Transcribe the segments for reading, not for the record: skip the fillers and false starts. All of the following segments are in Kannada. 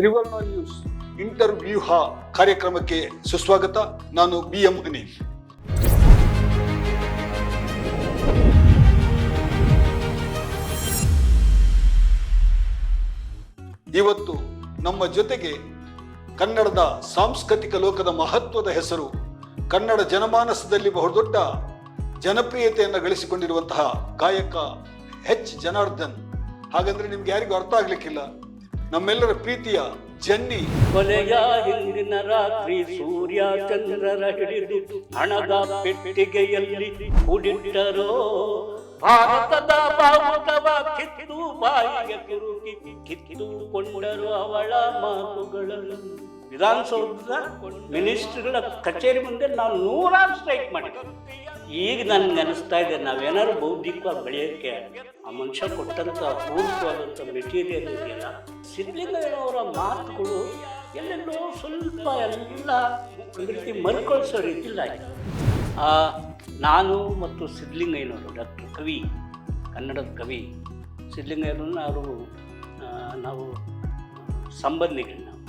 ತ್ರಿವರ್ಣ ನ್ಯೂಸ್ ಇಂಟರ್ವ್ಯೂಹ ಕಾರ್ಯಕ್ರಮಕ್ಕೆ ಸುಸ್ವಾಗತ. ನಾನು BM ಹನೀಫ್. ಇವತ್ತು ನಮ್ಮ ಜೊತೆಗೆ ಕನ್ನಡದ ಸಾಂಸ್ಕೃತಿಕ ಲೋಕದ ಮಹತ್ವದ ಹೆಸರು, ಕನ್ನಡ ಜನಮಾನಸದಲ್ಲಿ ಬಹುದೊಡ್ಡ ಜನಪ್ರಿಯತೆಯನ್ನು ಗಳಿಸಿಕೊಂಡಿರುವಂತಹ ಗಾಯಕ H. ಜನಾರ್ದನ್. ಹಾಗಂದ್ರೆ ನಿಮ್ಗೆ ಯಾರಿಗೂ ಅರ್ಥ ಆಗ್ಲಿಕ್ಕಿಲ್ಲ, ನಮ್ಮೆಲ್ಲರ ಪ್ರೀತಿಯ ಜನ್ನಿ. ಕೊನೆಯ ಹಿಂದಿನ ರಾತ್ರಿ ಸೂರ್ಯ ಚಂದ್ರರ ಹಿಡಿದು ಹಣದ ಪೆಟ್ಟಿಗೆಯಲ್ಲಿ ಹೂಡಿಟ್ಟರೋ, ಭಾರತದ ಬಾವುಟವ ಕಿತ್ತು ಬಾಯಿಗೆ ತಿರುಗಿ ಕಿತ್ತುಕೊಂಡರು ಅವಳ ಮಾತುಗಳನ್ನು. ವಿಧಾನಸೌಧದ ಮಿನಿಸ್ಟ್ರಿಗಳ ಕಚೇರಿ ಮುಂದೆ ನಾವು 100 ಸ್ಟ್ರೈಕ್ ಮಾಡಿದ್ವಿ. ಈಗ ನನ್ಗೆ ಅನಿಸ್ತಾ ಇದೆ, ನಾವೇನಾದ್ರು ಬೌದ್ಧಿಕವಾಗಿ ಬೆಳೆಯೋಕ್ಕೆ ಆ ಮನುಷ್ಯ ಕೊಟ್ಟಂಥ ಅಪೂರ್ವವಾದಂಥ ಮೆಟೀರಿಯಲ್ ಇದೆಯಲ್ಲ, ಸಿದ್ಧಲಿಂಗಯ್ಯನವರ ಮಾತುಗಳು ಎಲ್ಲೆಲ್ಲೋ ಸ್ವಲ್ಪ ಎಲ್ಲ ಒಂದು ರೀತಿ ಮರುಕಳಿಸೋ ರೀತಿಲ್ಲ. ನಾನು ಮತ್ತು ಸಿದ್ಧಲಿಂಗಯ್ಯನವರು, ಡಾಕ್ಟರ್ ಕವಿ, ಕನ್ನಡದ ಕವಿ ಸಿದ್ಧಲಿಂಗಯ್ಯನವ್ರನ್ನ ನಾವು ಸಂಬಂಧಿಗಳು. ನಾವು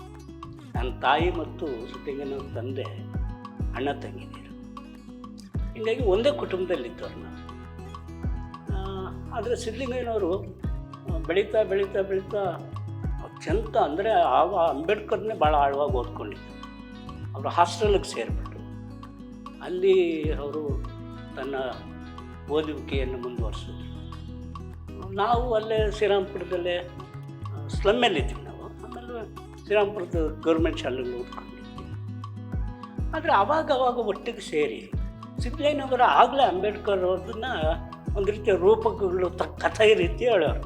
ನನ್ನ ತಾಯಿ ಮತ್ತು ಸಿದ್ಧಲಿಂಗಯ್ಯನವ್ರ ತಂದೆ ಅಣ್ಣ ತಂಗಿದ್ದೀರು. ಹೀಗಾಗಿ ಒಂದೇ ಕುಟುಂಬದಲ್ಲಿದ್ದವ್ರು ನಾವು. ಆದರೆ ಸಿದ್ಧಲಿಂಗಯ್ಯನವರು ಬೆಳೀತಾ ಬೆಳೀತಾ ಬೆಳೀತಾ ಅತ್ಯಂತ ಅಂದರೆ ಆಗ ಅಂಬೇಡ್ಕರ್ನೇ ಭಾಳ ಆಳವಾಗಿ ಓದ್ಕೊಂಡಿದ್ದರು. ಅವರು ಹಾಸ್ಟೆಲ್ಗೆ ಸೇರಿಬಿಟ್ರು. ಅಲ್ಲಿ ಅವರು ತನ್ನ ಓದುವಿಕೆಯನ್ನು ಮುಂದುವರಿಸಿದ್ರು. ನಾವು ಅಲ್ಲೇ ಶ್ರೀರಾಮಪುರದಲ್ಲೇ ಸ್ಲಮ್ಮಲ್ಲಿದ್ವಿ ನಾವು. ಆಮೇಲೆ ಶ್ರೀರಾಮಪುರದ ಗೌರ್ಮೆಂಟ್ ಶಾಲೆಯಲ್ಲಿ ಓದ್ಕೊಂಡಿದ್ವಿ. ಆದರೆ ಅವಾಗ ಒಟ್ಟಿಗೆ ಸೇರಿ ಸಿದ್ಧಲಿಂಗಯ್ಯನವರ ಆಗಲೇ ಅಂಬೇಡ್ಕರ್ ಅವ್ರದನ್ನ ಒಂದು ರೀತಿಯ ರೂಪಕಗಳು ಕಥೆ ರೀತಿ ಹೇಳೋರು.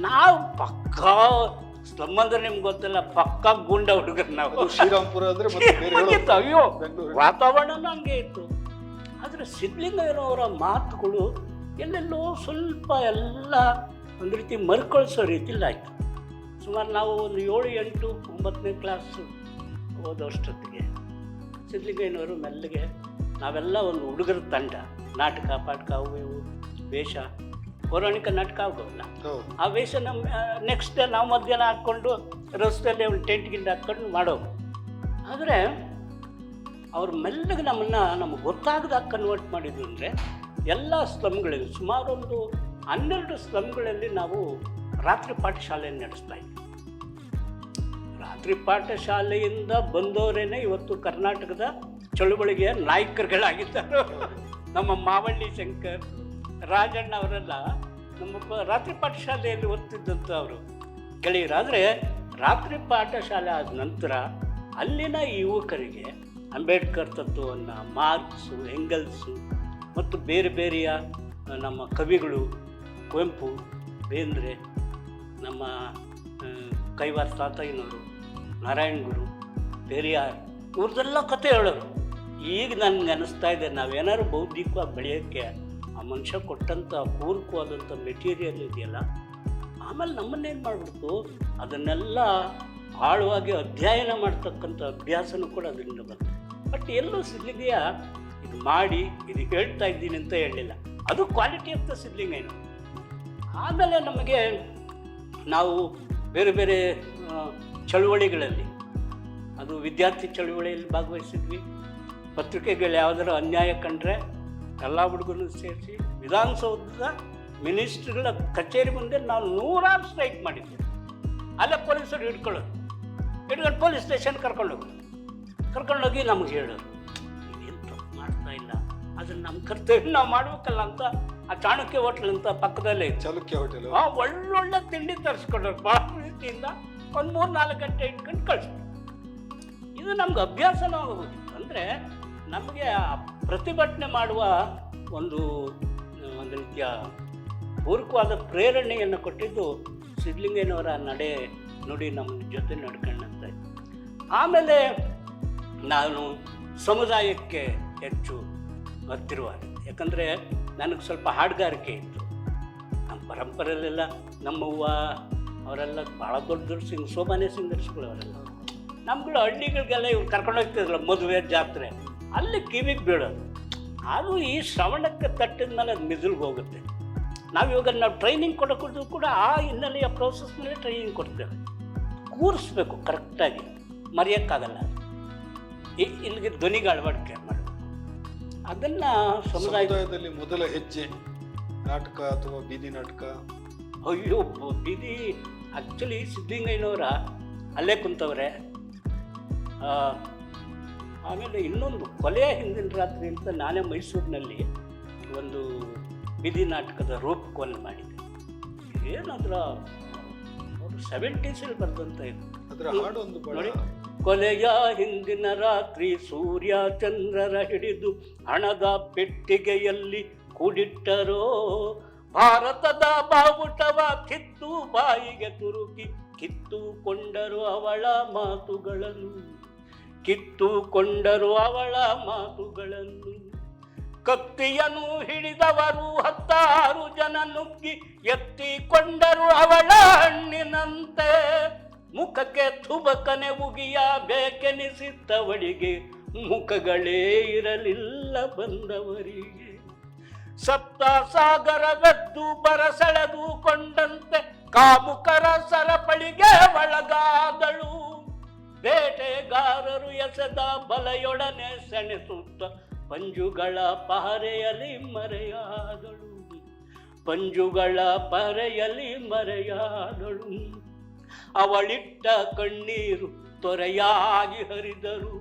ನಾವು ಪಕ್ಕಾ ಸ್ಲಮ್ ಅಂದ್ರೆ ನಿಮ್ಗೆ ಗೊತ್ತಿಲ್ಲ, ಪಕ್ಕಾ ಗುಂಡ ಹುಡುಗರು ನಾವು. ಶ್ರೀರಾಮಪುರ ಅಂದ್ರೆ ಅಯ್ಯೋ, ವಾತಾವರಣನೂ ಹಂಗೆ ಇತ್ತು. ಆದರೆ ಸಿದ್ಧಲಿಂಗಯ್ಯನವರ ಮಾತುಗಳು ಎಲ್ಲೆಲ್ಲೋ ಸ್ವಲ್ಪ ಎಲ್ಲ ಒಂದು ರೀತಿ ಮರುಕಳಿಸೋ ರೀತಿಲಿ ಆಯಿತು. ಸುಮಾರು ನಾವು ಒಂದು 7, 8, 9ನೇ ಕ್ಲಾಸು ಓದೋಷ್ಟೊತ್ತಿಗೆ ಸಿದ್ಧಲಿಂಗಯ್ಯನವರು ಮೆಲ್ಲಗೆ ನಾವೆಲ್ಲ ಒಂದು ಹುಡುಗರ ತಂಡ, ನಾಟಕ ಪಾಠಕ ಅವು ಇವು ವೇಷ, ಪೌರಾಣಿಕ ನಾಟಕ ಆಗೋಲ್ಲ. ಆ ವೇಷ ನಮ್ಮ ನೆಕ್ಸ್ಟ್ ಡೇ ನಾವು ಮಧ್ಯಾಹ್ನ ಹಾಕ್ಕೊಂಡು ರಸ್ತೆಯಲ್ಲಿ ಒಂದು ಟೆಂಟ್ಗಿಂದ ಹಾಕ್ಕೊಂಡು ಮಾಡೋದು. ಆದರೆ ಅವ್ರು ಮೆಲ್ಲಗೆ ನಮಗೆ ಗೊತ್ತಾಗದಾಗ ಕನ್ವರ್ಟ್ ಮಾಡಿದ್ರು. ಅಂದರೆ ಎಲ್ಲ ಸ್ಲಮ್ಗಳಲ್ಲಿ ಸುಮಾರು ಒಂದು 12 ಸ್ಲಮ್ಗಳಲ್ಲಿ ನಾವು ರಾತ್ರಿ ಪಾಠಶಾಲೆಯನ್ನು ನಡೆಸ್ತಾ ಇದ್ವಿ. ರಾತ್ರಿ ಪಾಠಶಾಲೆಯಿಂದ ಬಂದವರೇನೆ ಇವತ್ತು ಕರ್ನಾಟಕದ ಚಳುವಳಿಗೆ ನಾಯಕರುಗಳಾಗಿದ್ದರು. ನಮ್ಮ ಮಾವಳ್ಳಿ ಶಂಕರ್, ರಾಜಣ್ಣ ಅವರೆಲ್ಲ ನಮ್ಮ ರಾತ್ರಿ ಪಾಠಶಾಲೆಯಲ್ಲಿ ಓದ್ತಿದ್ದಂಥ ಅವರು ಗೆಳೆಯರು. ಆದರೆ ರಾತ್ರಿ ಪಾಠಶಾಲೆ ಆದ ನಂತರ ಅಲ್ಲಿನ ಯುವಕರಿಗೆ ಅಂಬೇಡ್ಕರ್ ತತ್ವವನ್ನು, ಮಾರ್ಕ್ಸು, ಎಂಗಲ್ಸು ಮತ್ತು ಬೇರೆ ಬೇರೆಯ ನಮ್ಮ ಕವಿಗಳು, ಕುವೆಂಪು, ಬೇಂದ್ರೆ, ನಮ್ಮ ಕೈವಾರ ತಾತಯ್ಯನವರು, ನಾರಾಯಣ ಗುರು, ಪೆರಿಯಾರ್, ಇವ್ರದ್ದೆಲ್ಲ ಕತೆ ಹೇಳೋರು. ಈಗ ನನಗೆ ಅನಿಸ್ತಾ ಇದೆ, ನಾವೇನಾದ್ರು ಬೌದ್ಧಿಕವಾಗಿ ಬೆಳೆಯೋಕ್ಕೆ ಆ ಮನುಷ್ಯ ಕೊಟ್ಟಂಥ ಅಪೂರ್ವವಾದಂಥ ಮೆಟೀರಿಯಲ್ ಇದೆಯಲ್ಲ, ಆಮೇಲೆ ನಮ್ಮನ್ನೇನು ಮಾಡಿಬಿಡ್ತು, ಅದನ್ನೆಲ್ಲ ಆಳವಾಗಿ ಅಧ್ಯಯನ ಮಾಡ್ತಕ್ಕಂಥ ಅಭ್ಯಾಸನೂ ಕೂಡ ಅದರಿಂದ ಬಂತು. ಬಟ್ ಎಲ್ಲೂ ಸಿದ್ಧಲಿಂಗಯ್ಯ ಇದು ಮಾಡಿ ಇದು ಹೇಳ್ತಾ ಇದ್ದೀನಿ ಅಂತ ಹೇಳಲಿಲ್ಲ. ಅದು ಕ್ವಾಲಿಟಿ ಆಫ್ ದ ಸಿದ್ಧಲಿಂಗಯ್ಯನವರು. ಆಮೇಲೆ ನಮಗೆ ನಾವು ಬೇರೆ ಬೇರೆ ಚಳುವಳಿಗಳಲ್ಲಿ, ಅದು ವಿದ್ಯಾರ್ಥಿ ಚಳುವಳಿಯಲ್ಲಿ ಭಾಗವಹಿಸಿದ್ವಿ. ಪತ್ರಿಕೆಗಳು ಯಾವುದಾದ್ರು ಅನ್ಯಾಯ ಕಂಡ್ರೆ ಎಲ್ಲ ಹುಡುಗರನ್ನು ಸೇರಿಸಿ ವಿಧಾನಸೌಧದ ಮಿನಿಸ್ಟ್ರಿಗಳ ಕಚೇರಿ ಮುಂದೆ ನಾವು 100 ಸ್ಟ್ರೈಕ್ ಮಾಡಿದ್ವಿ. ಅಲ್ಲೇ ಪೊಲೀಸರು ಹಿಡ್ಕೊಂಡು ಪೊಲೀಸ್ ಸ್ಟೇಷನ್ ಕರ್ಕೊಂಡೋಗಿ ನಮ್ಗೆ ಹೇಳೋರು, ಇದೇನು ತಪ್ಪು ಮಾಡ್ತಾ ಇಲ್ಲ, ಅದನ್ನು ನಮ್ಮ ಕರ್ತವ್ಯ ನಾವು ಮಾಡ್ಬೇಕಲ್ಲ ಅಂತ. ಆ ಚಾಣಕ್ಯ ಹೋಟ್ಲ್ ಅಂತ ಪಕ್ಕದಲ್ಲೇ ಚಾಲುಕ್ಯ ಹೋಟೆಲ್, ಒಳ್ಳೊಳ್ಳೆ ತಿಂಡಿ ತರಿಸ್ಕೊಂಡವ್ರು ಭಾಳ ಪ್ರೀತಿಯಿಂದ. ಒಂದು 3-4 ಗಂಟೆ ಇಟ್ಕೊಂಡು ಕಳಿಸ್ತಾರೆ. ಇದು ನಮ್ಗೆ ಅಭ್ಯಾಸನೂ ಆಗೋಗಿತ್ತು. ಅಂದರೆ ನಮಗೆ ಪ್ರತಿಭಟನೆ ಮಾಡುವ ಒಂದು ರೀತಿಯ ಪೂರಕವಾದ ಪ್ರೇರಣೆಯನ್ನು ಕೊಟ್ಟಿದ್ದು ಸಿದ್ಧಲಿಂಗಯ್ಯನವರ ನಡೆ ನುಡಿ ನಮ್ಮ ಜೊತೆ ನಡ್ಕೊಂಡಂತ. ಆಮೇಲೆ ನಾನು ಸಮುದಾಯಕ್ಕೆ ಹೆಚ್ಚು ಹತ್ತಿರವಾದ, ಯಾಕಂದರೆ ನನಗೆ ಸ್ವಲ್ಪ ಹಾಡುಗಾರಿಕೆ ಇತ್ತು. ನಮ್ಮ ಪರಂಪರೆಯಲ್ಲೆಲ್ಲ ನಮ್ಮವ್ವ ಅವರೆಲ್ಲ ಭಾಳ ದೊಡ್ಡ ಸೋಬಾನೆ ಸಿಂಗರ್ಸ್ಗಳು ಅವರೆಲ್ಲ. ನಮ್ಗಳು ಹಳ್ಳಿಗಳಿಗೆಲ್ಲ ಇವ್ರು ಕರ್ಕೊಂಡು ಹೋಗ್ತಿದ್ರಲ್ಲ ಮದುವೆ ಜಾತ್ರೆ, ಅಲ್ಲಿ ಕಿವಿಗೆ ಬೀಳೋದು. ಅದು ಈ ಶ್ರವಣಕ್ಕೆ ತಟ್ಟಿದ ಮೇಲೆ ಅದು ಮಿದುಲ್ಗೆ ಹೋಗುತ್ತೆ. ನಾವು ಟ್ರೈನಿಂಗ್ ಕೊಡೋದು ಕೂಡ ಆ ಹಿನ್ನೆಲೆಯ ಪ್ರೋಸೆಸ್ನಲ್ಲಿ ಟ್ರೈನಿಂಗ್ ಕೊಡ್ತೇವೆ. ಕೂರಿಸ್ಬೇಕು ಕರೆಕ್ಟಾಗಿ, ಮರೆಯೋಕ್ಕಾಗಲ್ಲ. ಇಲ್ಲಿಗೆ ಧ್ವನಿಗೆ ಅಳವಡಿಕೆ ಮಾಡಬೇಕು. ಅದನ್ನು ಸಮುದಾಯದಲ್ಲಿ ಮೊದಲ ಹೆಜ್ಜೆ ನಾಟಕ ಅಥವಾ ಬೀದಿ ನಾಟಕ? ಅಯ್ಯೋ, ಬೀದಿ ಆ್ಯಕ್ಚುಲಿ ಸಿದ್ಧಲಿಂಗಯ್ಯನವರ ಅಲ್ಲೇ ಕುಂತವ್ರೆ. ಆಮೇಲೆ ಇನ್ನೊಂದು ಕೊಲೆಯ ಹಿಂದಿನ ರಾತ್ರಿ ಅಂತ ನಾನೇ ಮೈಸೂರಿನಲ್ಲಿ ಒಂದು ಬೀದಿ ನಾಟಕದ ರೂಪಕವನ್ನು ಮಾಡಿದ್ದೆ. ಏನಾದ್ರ ಅವರು 70s ಬರೆದಂತ ಇದು. ಅದರ ಹಾಡು ಒಂದು ನೋಡಿ, ಕೊಲೆಯ ಹಿಂದಿನ ರಾತ್ರಿ ಸೂರ್ಯ ಚಂದ್ರರ ಹಿಡಿದು ಹಣದ ಪೆಟ್ಟಿಗೆಯಲ್ಲಿ ಕೂಡಿಟ್ಟರೋ, ಭಾರತದ ಬಾವುಟವ ಕಿತ್ತು ಬಾಯಿಗೆ ತುರುಕಿ ಕಿತ್ತುಕೊಂಡರು ಅವಳ ಮಾತುಗಳನ್ನು, ಕಿತ್ತುಕೊಂಡರು ಅವಳ ಮಾತುಗಳನ್ನು. ಕತ್ತಿಯನ್ನು ಹಿಡಿದವರು 16 ಜನ ನುಗ್ಗಿ ಎತ್ತಿಕೊಂಡರು ಅವಳ ಹಣ್ಣಿನಂತೆ. ಮುಖಕ್ಕೆ ತುಬಕನೆ ಉಗಿಯ ಬೇಕೆನಿಸಿದ್ದವಳಿಗೆ ಮುಖಗಳೇ ಇರಲಿಲ್ಲ ಬಂದವರಿಗೆ. ಸಪ್ತ ಸಾಗರವೆದ್ದು ಬರಸೆಳೆದುಕೊಂಡಂತೆ ಕಾಮುಕರ ಸರಪಳಿಗೆ ಒಳಗಾದಳು. ಬೇಟೆಗಾರರು ಎಸೆದ ಬಲೆಯೊಡನೆ ಸೆಣಸುತ್ತ ಪಂಜುಗಳ ಪಹರೆಯಲ್ಲಿ ಮರೆಯಾದಳು, ಪಂಜುಗಳ ಪಹರೆಯಲ್ಲಿ ಮರೆಯಾದಳು. ಅವಳಿಟ್ಟ ಕಣ್ಣೀರು ತೊರೆಯಾಗಿ ಹರಿದರು,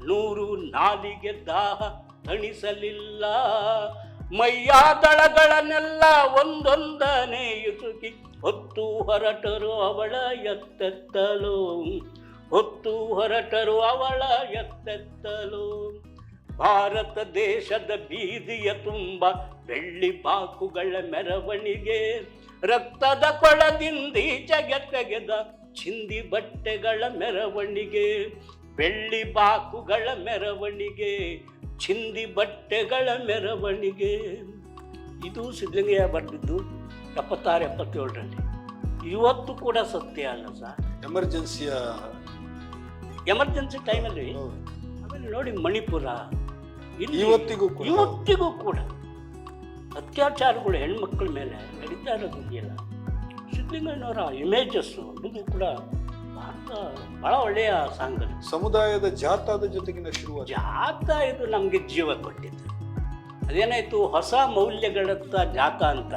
100 ನಾಲಿಗೆ ದಾಹ ತಣಿಸಲಿಲ್ಲ. ಮೈಯ ದಳಗಳನ್ನೆಲ್ಲ ಒಂದೊಂದನೇ ಇಸುಕಿ ಹೊತ್ತು ಹೊರಟರು ಅವಳ ಎತ್ತೆತ್ತಲು, ಹೊತ್ತು ಹೊರಟರು ಅವಳ ಎತ್ತೆತ್ತಲು. ಭಾರತ ದೇಶದ ಬೀದಿಯ ತುಂಬ ಬೆಳ್ಳಿ ಬಾಕುಗಳ ಮೆರವಣಿಗೆ, ರಕ್ತದ ಕೊಳದಿಂದೀಚೆಗೆ ತೆಗೆದ ಚಿಂದಿ ಬಟ್ಟೆಗಳ ಮೆರವಣಿಗೆ. ಬೆಳ್ಳಿ ಬಾಕುಗಳ ಮೆರವಣಿಗೆ, ಚಿಂದಿ ಬಟ್ಟೆಗಳ ಮೆರವಣಿಗೆ. ಇದು ಸಿದ್ಧಲಿಂಗಯ್ಯ ಬರೆದಿದ್ದು 76-77ರಲ್ಲಿ. ಇವತ್ತು ಕೂಡ ಸತ್ಯ ಅಲ್ಲ ಸರ್. ಎಮರ್ಜೆನ್ಸಿ ಟೈಮಲ್ಲಿ. ಆಮೇಲೆ ನೋಡಿ ಮಣಿಪುರ, ಇವತ್ತಿಗೂ ಕೂಡ ಅತ್ಯಾಚಾರಗಳು ಹೆಣ್ಮಕ್ಳ ಮೇಲೆ ನಡೀತಾ ಇರೋದು ಇದೆಯಲ್ಲ. ಸಿದ್ಧಲಿಂಗಯ್ಯನವರ ಇಮೇಜಸ್ಸು ಇದು ಕೂಡ ಬಹಳ ಒಳ್ಳೆಯ ಸಾಂಗ್. ಸಮುದಾಯದ ಜಾಥಾದ ಜೊತೆಗಿನ ಶುರುವಾತ ಜಾಥಾ ಇದು ನಮಗೆ ಜೀವ ಕೊಟ್ಟಿದ್ದು. ಅದೇನಾಯಿತು, ಹೊಸ ಮೌಲ್ಯಗಳತ್ತ ಜಾಥಾ ಅಂತ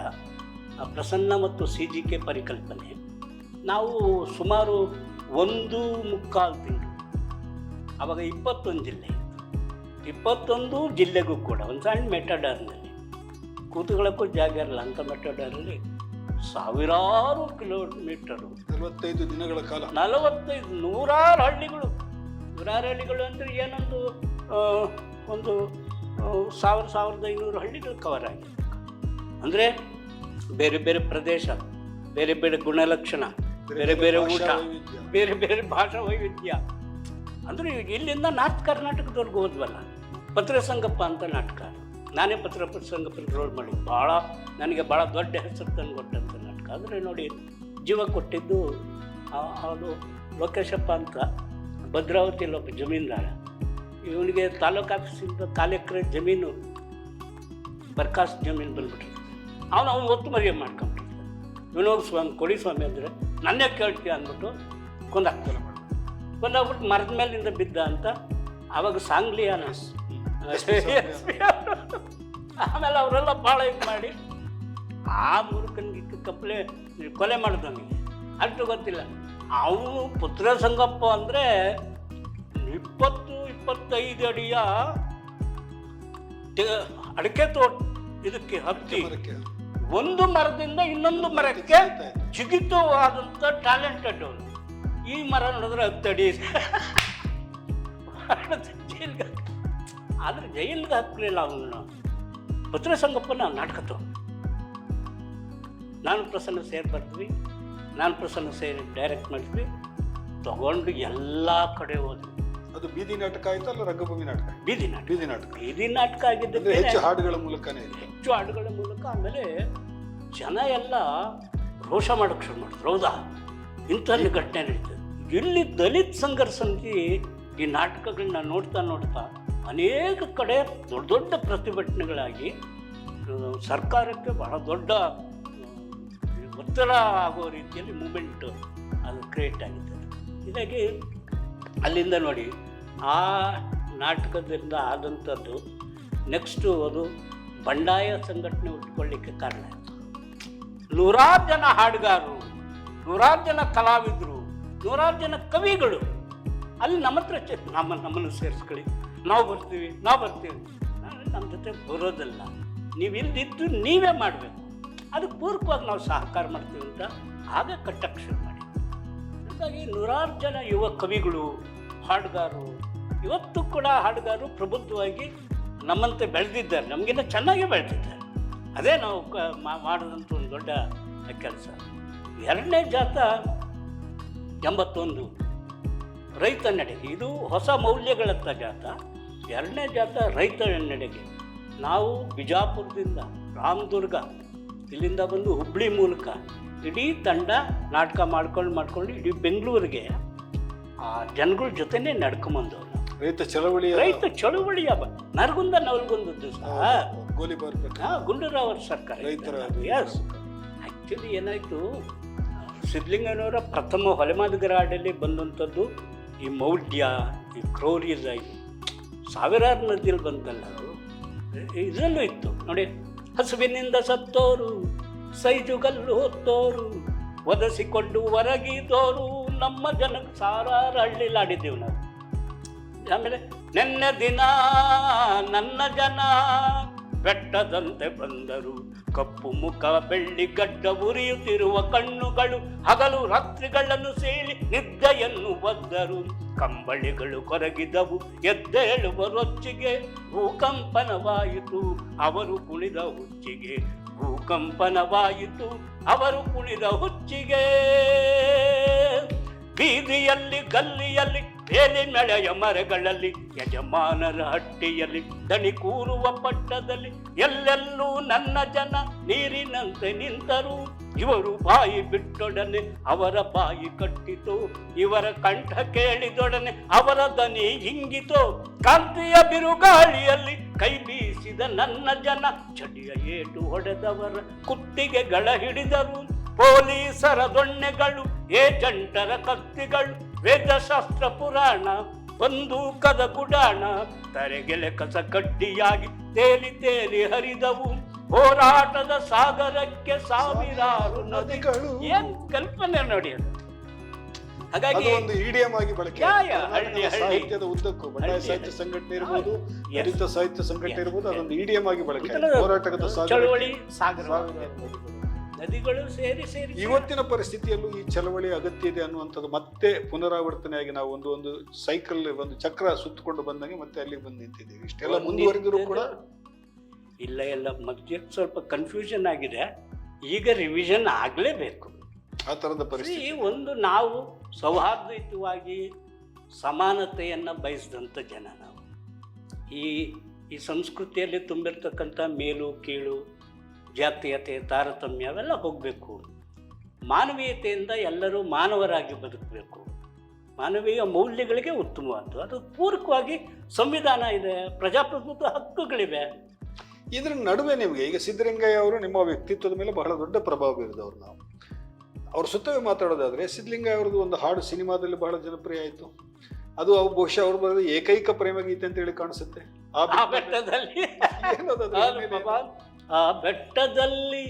ಪ್ರಸನ್ನ ಮತ್ತು CGK ಪರಿಕಲ್ಪನೆ. ನಾವು ಸುಮಾರು 1.25 ತಿಂಗಳು, ಆವಾಗ 21 ಜಿಲ್ಲೆ ಇತ್ತು. 21 ಜಿಲ್ಲೆಗೂ ಕೂಡ ಒಂದು ಸಣ್ಣ ಮೆಟಡರ್ನಲ್ಲಿ ಕೂತುಗಳಕ್ಕೂ ಜಾಗ ಇರಲ್ಲ ಅಂತ ಮೆಟಡರಲ್ಲಿ ಸಾವಿರಾರು ಕಿಲೋಮೀಟರು, 45 ದಿನಗಳ ಕಾಲ, 45 ನೂರಾರು ಹಳ್ಳಿಗಳು. ಅಂದರೆ ಏನೊಂದು ಒಂದು 1500 ಹಳ್ಳಿಗಳು ಕವರ್ ಆಗಿದೆ. ಅಂದರೆ ಬೇರೆ ಬೇರೆ ಪ್ರದೇಶ, ಬೇರೆ ಬೇರೆ ಗುಣಲಕ್ಷಣ, ಬೇರೆ ಬೇರೆ ಊಟ, ಬೇರೆ ಬೇರೆ ಭಾಷಾ ವೈವಿಧ್ಯ. ಅಂದರೆ ಇಲ್ಲಿಂದ ನಾರ್ತ್ ಕರ್ನಾಟಕದವ್ರಿಗೆ ಹೋದ್ವಲ್ಲ. ಪತ್ರಸಂಗಪ್ಪ ಅಂತ ನಾಟಕ, ನಾನೇ ಪತ್ರಸಂಗಪ್ಪನ ರೋಲ್ ಮಾಡಿ ನನಗೆ ಭಾಳ ದೊಡ್ಡ ಹೆಸರು ತಂದು ಕೊಟ್ಟಂಥ ನಾಟಕ. ಅಂದರೆ ನೋಡಿ, ಜೀವ ಕೊಟ್ಟಿದ್ದು ಅದು ಲೋಕೇಶಪ್ಪ ಅಂತ ಭದ್ರಾವತಿಯಲ್ಲಿ ಒಬ್ಬ ಜಮೀನ್ದಾರ. ಇವನಿಗೆ ತಾಲೂಕು ಆಫೀಸಿಂದ 4 ಎಕರೆ ಜಮೀನು ಬರ್ಕಾಸ್ ಜಮೀನು ಬಂದ್ಬಿಟ್ರು. ಅವನು ಒತ್ತು ಮರಿಯ ಮಾಡ್ಕೊಂಬಿಟ್ಟಿದ್ದ. ವಿನೋದ್ ಸ್ವಾಮಿ, ಕೊಡಿ ಸ್ವಾಮಿ ಅಂದರೆ ನನ್ನೇ ಕೇಳ್ತೀಯ ಅಂದ್ಬಿಟ್ಟು ಕೊಂದಾಕ್ತಾರೆ. ಕೊಂದಾಗ್ಬಿಟ್ಟು ಮರದ ಮೇಲಿಂದ ಬಿದ್ದ ಅಂತ ಆವಾಗ ಸಾಂಗ್ಲಿಯಾನ ಆಮೇಲೆ ಅವರೆಲ್ಲ ಭಾಳ ಇದು ಮಾಡಿ ಆ ಮುರುಕನಿಗೆ ಕೊಲೆ ಮಾಡಿದವನಿಗೆ ಅಷ್ಟು ಗೊತ್ತಿಲ್ಲ. ಅವನು ಪುತ್ರ ಸಂಗಪ್ಪ ಅಂದರೆ 20-25 ಅಡಿಯ ಅಡಿಕೆ ತೋಟ ಇದಕ್ಕೆ ಹತ್ತಿ ಒಂದು ಮರದಿಂದ ಇನ್ನೊಂದು ಮರಕ್ಕೆ ಜಿಗಿತವಾದಂಥ ಟ್ಯಾಲೆಂಟೆಡ್ ಅವನು. ಈ ಮರ ನೋಡಿದ್ರೆ 10 ಅಡಿ ಜೈಲ್ಗೆ. ಆದರೆ ಜೈಲಿಗೆ ಹಾಕಲಿಲ್ಲ ಅವನು. ಪುತ್ರ ಸಂಗಪ್ಪನ ನಾಟಕ ತಗೊಂಡು ನಾನು ಪ್ರಸನ್ನ ಸೇರಿ ಬರ್ತೀವಿ, ನಾನು ಪ್ರಸನ್ನ ಸೇರಿ ಡೈರೆಕ್ಟ್ ಮಾಡಿದ್ವಿ, ತಗೊಂಡು ಎಲ್ಲ ಕಡೆ ಹೋದ್ವಿ. ಅದು ಬೀದಿ ನಾಟಕ ಆಯ್ತು ಅಲ್ಲ ರಂಗಭೂಮಿ ನಾಟಕ? ಬೀದಿ ನಾಟಕ ಆಗಿದ್ದು ಹೆಚ್ಚು ಹಾಡುಗಳ ಮೂಲಕನೇ, ಹೆಚ್ಚು ಹಾಡುಗಳ ಮೂಲಕ. ಆಮೇಲೆ ಜನ ಎಲ್ಲ ರೋಷ ಮಾಡೋಕ್ಕೆ ಶುರು ಮಾಡಿದ್ರು. ಹೌದಾ, ಇಂಥಲ್ಲಿ ಘಟನೆ ನಡೀತದೆ. ಇಲ್ಲಿ ದಲಿತ ಸಂಘರ್ಷ ಸಮಿತಿ ಈ ನಾಟಕಗಳನ್ನ ನೋಡ್ತಾ ಅನೇಕ ಕಡೆ ದೊಡ್ಡ ದೊಡ್ಡ ಪ್ರತಿಭಟನೆಗಳಾಗಿ ಸರ್ಕಾರಕ್ಕೆ ಬಹಳ ದೊಡ್ಡ ಒತ್ತಡ ಆಗೋ ರೀತಿಯಲ್ಲಿ ಮೂಮೆಂಟ್ ಅದು ಕ್ರಿಯೇಟ್ ಆಗಿದೆ. ಹೀಗಾಗಿ ಅಲ್ಲಿಂದ ನೋಡಿ ಆ ನಾಟಕದಿಂದ ಆದಂಥದ್ದು ನೆಕ್ಸ್ಟು ಅದು ಬಂಡಾಯ ಸಂಘಟನೆ ಹುಟ್ಕೊಳ್ಳಿಕ್ಕೆ ಕಾರಣ ಆಯಿತು. ನೂರಾರು ಜನ ಹಾಡುಗಾರರು, ನೂರಾರು ಜನ ಕಲಾವಿದರು, ನೂರಾರು ಜನ ಕವಿಗಳು ಅಲ್ಲಿ ನಮ್ಮ ಹತ್ರ ನಮ್ಮನ್ನು ಸೇರಿಸ್ಕೊಳ್ಳಿ, ನಾವು ಬರ್ತೀವಿ ನಮ್ಮ ಜೊತೆ ಬರೋದಲ್ಲ, ನೀವು ಇಲ್ಲಿದ್ದು ನೀವೇ ಮಾಡಬೇಕು, ಅದಕ್ಕೆ ಪೂರಕವಾಗಿ ನಾವು ಸಹಕಾರ ಮಾಡ್ತೀವಿ ಅಂತ ಆಗ ಕಟ್ಟಕ್ಕೆ ಶುರು ಮಾಡಿ. ಹಾಗಾಗಿ ನೂರಾರು ಜನ ಯುವ ಕವಿಗಳು, ಹಾಡುಗಾರರು, ಇವತ್ತು ಕೂಡ ಹಾಡುಗಾರರು ಪ್ರಬುದ್ಧವಾಗಿ ನಮ್ಮಂತೆ ಬೆಳೆದಿದ್ದಾರೆ, ನಮಗಿನ್ನ ಚೆನ್ನಾಗಿ ಬೆಳೆದಿದ್ದಾರೆ. ಅದೇ ನಾವು ಮಾಡಿದಂಥ ಒಂದು ದೊಡ್ಡ ಕೆಲಸ. ಎರಡನೇ ಜಾತ 81 ರೈತ ನಡೆಗೆ, ಇದು ಹೊಸ ಮೌಲ್ಯಗಳತ್ತ ಜಾತ. ಎರಡನೇ ಜಾತ ರೈತ ನಡೆಗೆ. ನಾವು ಬಿಜಾಪುರದಿಂದ ರಾಮದುರ್ಗ ಇಲ್ಲಿಂದ ಬಂದು ಹುಬ್ಳಿ ಮೂಲಕ ಇಡೀ ತಂಡ ನಾಟಕ ಮಾಡ್ಕೊಂಡು ಇಡೀ ಬೆಂಗಳೂರಿಗೆ ಆ ಜನಗಳ ಜೊತೆನೇ ನಡ್ಕೊಂಬಂದವ್ರು. ರೈತ ಚಳುವಳಿಯ ನರಗುಂದ ನವಲ್ಗುಂದದ್ದು ಸಹ ಗೋಲಿಬಾರ್ ಗುಂಡೂರಾವ್ ಅವ್ರ ಸರ್ಕಾರ. ಆ್ಯಕ್ಚುಲಿ ಏನಾಯಿತು, ಸಿದ್ಧಲಿಂಗಯ್ಯನವರ ಪ್ರಥಮ ಹೊಲೆಮಾದಿಗರಾಡಲ್ಲಿ ಬಂದಂಥದ್ದು ಈ ಮೌಢ್ಯ, ಈ ಕ್ರೌರ್ಯದ ಇದು ಸಾವಿರಾರು ನದಿಯಲ್ಲಿ ಬಂದಲ್ಲ, ಇದರಲ್ಲೂ ಇತ್ತು ನೋಡಿ. ಹಸುವಿನಿಂದ ಸತ್ತೋರು, ಸೈಜುಗಲ್ಲು ಹೊತ್ತೋರು, ಒದಸಿಕೊಂಡು ಹೊರಗಿದೋರು, ನಮ್ಮ ಜನಕ್ಕೆ ಸಾವಿರಾರು ಹಳ್ಳಿಲಿ ಆಡಿದ್ದೇವೆ ನಾವು. ಆಮೇಲೆ ನೆನ್ನೆ ದಿನ ನನ್ನ ಜನ ಬೆಟ್ಟದಂತೆ ಬಂದರು, ಕಪ್ಪು ಮುಖ ಬೆಳ್ಳಿ ಗಡ್ಡ ಉರಿಯುತ್ತಿರುವ ಕಣ್ಣುಗಳು, ಹಗಲು ರಾತ್ರಿಗಳನ್ನು ಸೇರಿ ನಿದ್ದೆಯನ್ನು ಒದ್ದರು, ಕಂಬಳಿಗಳು ಕೊರಗಿದವು ಎದ್ದೇಳುವ ರೊಚ್ಚಿಗೆ, ಭೂಕಂಪನವಾಯಿತು ಅವರು ಕುಣಿದ ಹುಚ್ಚಿಗೆ, ಭೂಕಂಪನವಾಯಿತು ಅವರು ಕುಣಿದ ಹುಚ್ಚಿಗೆ. ಬೀದಿಯಲ್ಲಿ ಗಲ್ಲಿಯಲ್ಲಿ ಬೇಲಿ ಮೆಳೆಯ ಮರಗಳಲ್ಲಿ, ಯಜಮಾನರ ಹಟ್ಟಿಯಲ್ಲಿ ದಣಿ ಕೂರುವ ಪಟ್ಟದಲ್ಲಿ, ಎಲ್ಲೆಲ್ಲೂ ನನ್ನ ಜನ ನೀರಿನಂತೆ ನಿಂತರು, ಇವರು ಬಾಯಿ ಬಿಟ್ಟೊಡನೆ ಅವರ ಬಾಯಿ ಕಟ್ಟಿತು, ಇವರ ಕಂಠ ಕೇಳಿದೊಡನೆ ಅವರ ದನಿ ಹಿಂಗಿತು, ಕಾಂತಿಯ ಬಿರುಗಾಳಿಯಲ್ಲಿ ಕೈ ಬೀಸಿದ ನನ್ನ ಜನ ಚಡಿಯ ಏಟು ಹೊಡೆದವರ ಕುತ್ತಿಗೆಗಳ ಹಿಡಿದರು, ಪೊಲೀಸರ ದೊಣ್ಣೆಗಳು ಏಜೆಂಟರ ಕತ್ತಿಗಳು, ವೇದಶಾಸ್ತ್ರ ಪುರಾಣ ಬಂದೂಕದ ಗುಡಾಣ, ತರೆಗೆಲೆ ಕಸ ಕಡ್ಡಿಯಾಗಿ ತೇಲಿ ತೇಲಿ ಹರಿದವು, ಹೋರಾಟದ ಸಾಗರಕ್ಕೆ ಸಾವಿರಾರು ನದಿಗಳು. ಏನ್ ಕಲ್ಪನೆ ನೋಡಿ ಅದು. ಹಾಗಾಗಿ ಒಂದು ಇಡಿಯಂ ಆಗಿ ಬಳಕೆ ಸಾಹಿತ್ಯದ ಉದ್ದಕ್ಕೂ ಬಂಡಾಯ ಸಾಹಿತ್ಯ ಸಂಘಟನೆ ಇರ್ಬೋದು, ದಲಿತ ಸಾಹಿತ್ಯ ಸಂಘಟನೆ ಇರ್ಬೋದು, ಅದೊಂದು ಇಡಿಯಂ ಆಗಿ ಬಳಕೆ. ಹೋರಾಟದ ಚಳವಳಿ ಸಾಗರ ನದಿಗಳು ಸೇರಿ ಇವತ್ತಿನ ಪರಿಸ್ಥಿತಿಯಲ್ಲೂ ಈ ಚಳವಳಿ ಅಗತ್ಯ ಇದೆ ಅನ್ನುವಂಥದ್ದು ಮತ್ತೆ ಪುನರಾವರ್ತನೆಯಾಗಿ ನಾವು ಒಂದು ಸೈಕಲ್, ಒಂದು ಚಕ್ರ ಸುತ್ತಕೊಂಡು ಬಂದಂಗೆ ಮತ್ತೆ ಅಲ್ಲಿಗೆ ಬಂದು ನಿಂತಿದ್ದೀವಿ. ಇಷ್ಟೆಲ್ಲ ಮುಂದುವರೆದರೂ ಕೂಡ ಎಲ್ಲ ಮಧ್ಯೆ ಸ್ವಲ್ಪ ಕನ್ಫ್ಯೂಷನ್ ಆಗಿದೆ. ಈಗ ರಿವಿಷನ್ ಆಗಲೇಬೇಕು. ಆ ಥರದ ಪರಿಸ್ಥಿತಿ. ಒಂದು ನಾವು ಸೌಹಾರ್ದಯುತವಾಗಿ ಸಮಾನತೆಯನ್ನು ಬಯಸಿದಂಥ ಜನ ನಾವು. ಈ ಸಂಸ್ಕೃತಿಯಲ್ಲಿ ತುಂಬಿರ್ತಕ್ಕಂಥ ಮೇಲು ಕೀಳು, ಜಾತೀಯತೆ, ತಾರತಮ್ಯ ಅವೆಲ್ಲ ಹೋಗಬೇಕು. ಮಾನವೀಯತೆಯಿಂದ ಎಲ್ಲರೂ ಮಾನವರಾಗಿ ಬದುಕಬೇಕು. ಮಾನವೀಯ ಮೌಲ್ಯಗಳಿಗೆ ಉತ್ತಮವಾದ್ದು, ಅದು ಪೂರಕವಾಗಿ ಸಂವಿಧಾನ ಇದೆ, ಪ್ರಜಾಪ್ರಭುತ್ವ ಹಕ್ಕುಗಳಿವೆ. ಇದರ ನಡುವೆ ನಿಮಗೆ ಈಗ ಸಿದ್ದಲಿಂಗಯ್ಯ ಅವರು ನಿಮ್ಮ ವ್ಯಕ್ತಿತ್ವದ ಮೇಲೆ ಬಹಳ ದೊಡ್ಡ ಪ್ರಭಾವ ಬೀರಿದವರು. ನಾವು ಅವ್ರ ಸುತ್ತವೇ ಮಾತಾಡೋದಾದ್ರೆ, ಸಿದ್ದಲಿಂಗಯ್ಯ ಅವ್ರದ್ದು ಒಂದು ಹಾಡು ಸಿನಿಮಾದಲ್ಲಿ ಬಹಳ ಜನಪ್ರಿಯ ಆಯಿತು. ಅದು ಬಹುಶಃ ಅವ್ರು ಬರೋದು ಏಕೈಕ ಪ್ರೇಮ ಗೀತೆ ಅಂತ ಹೇಳಿ ಕಾಣಿಸುತ್ತೆ. ಆ ಬೆಟ್ಟದಲ್ಲಿ ಆ ಬೆಟ್ಟದಲ್ಲಿ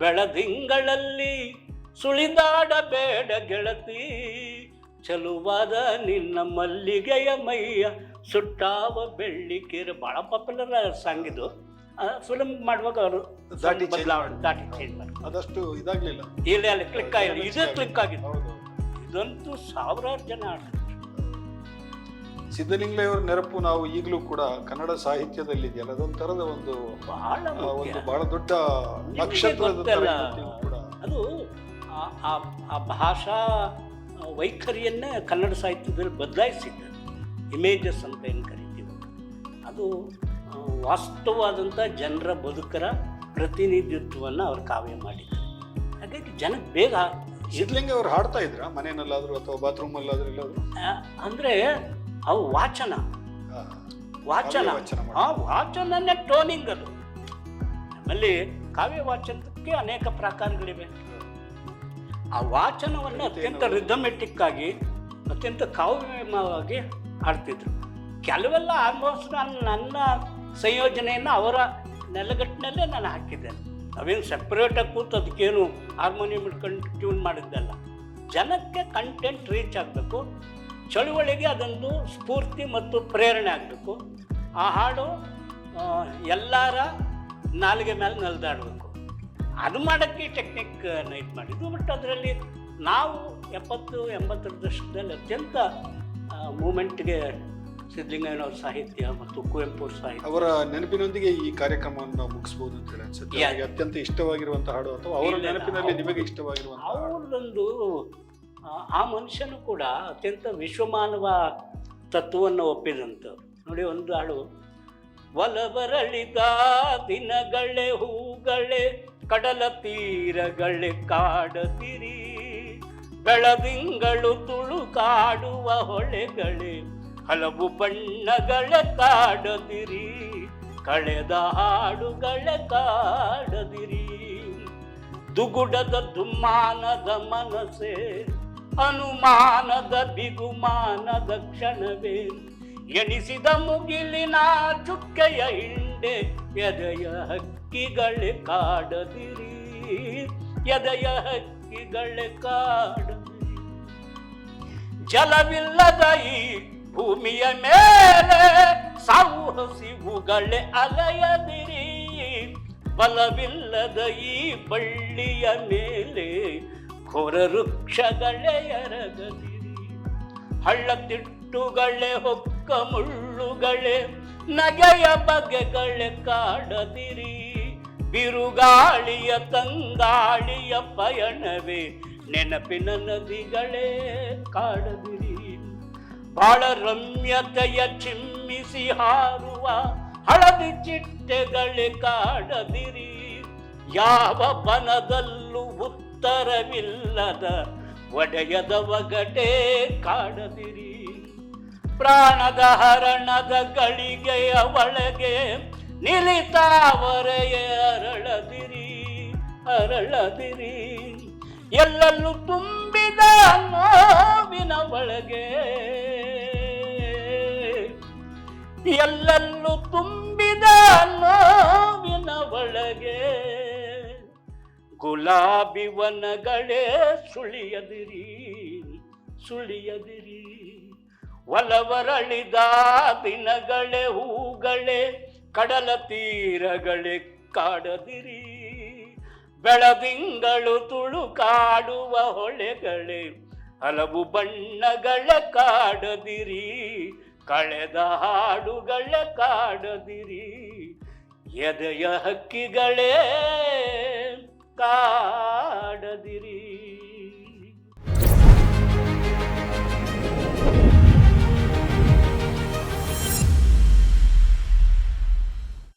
ಬೆಳದಿಂಗಳಲ್ಲಿ ಸುಳಿದಾಡಬೇಡ ಗೆಳತಿ, ಚಲುವಾದ ನಿನ್ನ ಮಲ್ಲಿಗೆಯ ಮೈಯ ಸುಟ್ಟಾವ ಬೆಳ್ಳಿಕೆರೆ. ಬಹಳ ಪಾಪ್ಯುಲರ್ ಸಾಂಗ್ ಇದು. ಫಿಲ್ಮ್ ಮಾಡುವಾಗ ಅವರು ದಾಟಿ ಚೇಂಜ್ ಮಾಡಿ ಅದಷ್ಟು ಇದಾಗ್ಲಿಲ್ಲ, ಇಲ್ಲಿ ಕ್ಲಿಕ್ ಆಗಿಲ್ಲ. ಇದೇ ಕ್ಲಿಕ್ ಆಗಿತ್ತು. ಇದಂತೂ ಸಾವಿರಾರು ಜನ ಆಡ್ತಾರೆ. ಸಿದ್ದಲಿಂಗಯ್ಯ ಅವರ ನೆನಪು ನಾವು ಈಗಲೂ ಕೂಡ ಕನ್ನಡ ಸಾಹಿತ್ಯದಲ್ಲಿ ಇದೆಯಲ್ಲ, ಅದೊಂಥರದ ಒಂದು ಬಹಳ ದೊಡ್ಡ ನಕ್ಷತ್ರದ ಕೂಡ. ಅದು ಆ ಭಾಷಾ ವೈಖರಿಯನ್ನೇ ಕನ್ನಡ ಸಾಹಿತ್ಯದಲ್ಲಿ ಬದಲಾಯಿಸಿದ್ದಾರೆ. ಇಮೇಜಸ್ ಅಂತ ಏನು ಕರಿತೀವಿ, ಅದು ವಾಸ್ತವವಾದಂಥ ಜನರ ಬದುಕರ ಪ್ರತಿನಿಧಿತ್ವವನ್ನು ಅವ್ರು ಕಾವ್ಯ ಮಾಡಿದ್ದಾರೆ. ಹಾಗಾಗಿ ಜನಕ್ಕೆ ಬೇಗ. ಸಿದ್ದಲಿಂಗಯ್ಯ ಅವರು ಹಾಡ್ತಾ ಇದ್ರ ಮನೆಯಲ್ಲಾದ್ರೂ ಅಥವಾ ಬಾತ್ರೂಮ್ ಅಲ್ಲಾದ್ರೂ ಎಲ್ಲಾದ್ರೂ? ಅಂದರೆ ಅವು ವಾಚನ ಆ ವಾಚನನೇ ಟೋನಿಂಗ್. ಅದು ನಮ್ಮಲ್ಲಿ ಕಾವ್ಯ ವಾಚನಕ್ಕೆ ಅನೇಕ ಪ್ರಕಾರಗಳಿವೆ. ಆ ವಾಚನವನ್ನು ಅತ್ಯಂತ ರಿದಮೆಟಿಕ್ ಆಗಿ ಅತ್ಯಂತ ಕಾವ್ಯಮಯವಾಗಿ ಹಾಡ್ತಿದ್ರು. ಕೆಲವೆಲ್ಲ ಆಲ್ಮೋಸ್ಟ್ ನನ್ನ ಸಂಯೋಜನೆಯನ್ನು ಅವರ ನೆಲಗಟ್ಟಿನಲ್ಲೇ ನಾನು ಹಾಕಿದ್ದೇನೆ. ಅವೇನು ಸೆಪ್ರೇಟಾಗಿ ಕೂತು ಅದಕ್ಕೇನು ಹಾರ್ಮೋನಿಯಂ ಇಟ್ಕೊಂಡು ಟ್ಯೂನ್ ಮಾಡಿದ್ದಲ್ಲ. ಜನಕ್ಕೆ ಕಂಟೆಂಟ್ ರೀಚ್ ಆಗಬೇಕು, ಚಳುವಳಿಗೆ ಅದೊಂದು ಸ್ಫೂರ್ತಿ ಮತ್ತು ಪ್ರೇರಣೆ ಆಗಬೇಕು. ಆ ಹಾಡು ಎಲ್ಲರ ನಾಲಿಗೆ ಮೇಲೆ ನೆಲೆದಾಡಬೇಕು. ಅದು ಮಾಡೋಕ್ಕೆ ಟೆಕ್ನಿಕ್ ಇದು ಮಾಡಿದ್ದು. ಬಟ್ ಅದರಲ್ಲಿ ನಾವು 70-80 ದಶಕದಲ್ಲಿ ಅತ್ಯಂತ ಮೂಮೆಂಟ್ಗೆ ಸಿದ್ಧಲಿಂಗಯ್ಯನವ್ರ ಸಾಹಿತ್ಯ ಮತ್ತು ಕುವೆಂಪು ಸಾಹಿತ್ಯ. ಅವರ ನೆನಪಿನೊಂದಿಗೆ ಈ ಕಾರ್ಯಕ್ರಮವನ್ನು ನಾವು ಮುಗಿಸ್ಬೋದು ಅಂತ ಹೇಳಿ ಅನ್ಸುತ್ತೆ. ನನಗೆ ಅತ್ಯಂತ ಇಷ್ಟವಾಗಿರುವಂಥ ಹಾಡು ಅಥವಾ ಅವರ ನೆನಪಿನಲ್ಲಿ ನಿಮಗೆ ಇಷ್ಟವಾಗಿರುವಂಥ ಅವರದೊಂದು ಆ ಮನುಷ್ಯನು ಕೂಡ ಅತ್ಯಂತ ವಿಶ್ವಮಾನವ ತತ್ವವನ್ನು ಒಪ್ಪಿದಂಥವ್ರು. ನೋಡಿ, ಒಂದು ಹಾಡು: ಒಲವರಳಿದ ದಿನಗಳೇ ಹೂಗಳೇ ಕಡಲ ತೀರಗಳೇ ಕಾಡದಿರಿ, ಬೆಳದಿಂಗಳು ತುಳುಕಾಡುವ ಹೊಳೆಗಳೇ ಹಲವು ಬಣ್ಣಗಳ ಕಾಡದಿರಿ, ಕಳೆದ ಹಾಡುಗಳ ಕಾಡದಿರಿ, ದುಗುಡದ ದುಮ್ಮಾನದ ಮನಸ್ಸೇ ಅನುಮಾನದ ಬಿಗುಮಾನದ ಕ್ಷಣವೇ, ಎಣಿಸಿದ ಮುಗಿಲಿನ ಚುಕ್ಕೆಯ ಹಿಂಡೆ ಎದೆಯ ಹಕ್ಕಿಗಳೇ ಕಾಡದಿರಿ, ಎದೆಯ ಹಕ್ಕಿಗಳೇ ಕಾಡದಿರಿ, ಜಲವಿಲ್ಲದ ಈ ಭೂಮಿಯ ಮೇಲೆ ಸಾವು ಹಸಿವುಗಳೇ ಅಲೆಯದಿರಿ, ಬಲವಿಲ್ಲದ ಈ ಬಳ್ಳಿಯ ಮೇಲೆ ಘೋರ ವೃಕ್ಷಗಳೇ ಎರಗದಿರಿ, ಹಳ್ಳ ತಿಟ್ಟುಗಳೇ ಹೊಕ್ಕ ಮುಳ್ಳುಗಳೇ ನಗೆಯ ಬಗೆಗಳೇ ಕಾಡದಿರಿ, ಬಿರುಗಾಳಿಯ ತಂಗಾಳಿಯ ಪಯಣವೇ ನೆನಪಿನ ನದಿಗಳೇ ಕಾಡದಿರಿ, ಬಾಳ ರಮ್ಯತೆಯ ಚಿಮ್ಮಿಸಿ ಹಾರುವ ಹಳದಿ ಚಿಟ್ಟೆಗಳೇ ಕಾಡದಿರಿ, ಯಾವ ಬನದಲ್ಲೂ ಉತ್ತರವಿಲ್ಲದ ಒಡೆಯದ ಒಗಟೆ ಕಾಡದಿರಿ, ಪ್ರಾಣದ ಹರಣದ ಗಳಿಗೆಯ ಒಳಗೆ ನಿಲಿತಾವರೆಯ ಅರಳದಿರಿ, ಅರಳದಿರಿ, ಎಲ್ಲೆಲ್ಲೂ ತುಂಬಿದ ನೋವಿನ ಒಳಗೆ, ಎಲ್ಲೆಲ್ಲೂ ತುಂಬಿದ ನೋವಿನ ಒಳಗೆ ಗುಲಾಬಿ ವನಗಳೇ ಸುಳಿಯದಿರಿ, ಸುಳಿಯದಿರಿ, ಒಲವರಳಿದ ದಿನಗಳೇ ಹೂಗಳೇ ಕಡಲ ತೀರಗಳೇ ಕಾಡದಿರಿ, ಬೆಳದಿಂಗಳು ತುಳುಕಾಡುವ ಹೊಳೆಗಳೇ ಹಲವು ಬಣ್ಣಗಳ ಕಾಡದಿರಿ, ಕಳೆದ ಹಾಡುಗಳ ಕಾಡದಿರಿ, ಎದೆಯ ಹಕ್ಕಿಗಳೇ ಕಾಡದಿರಿ.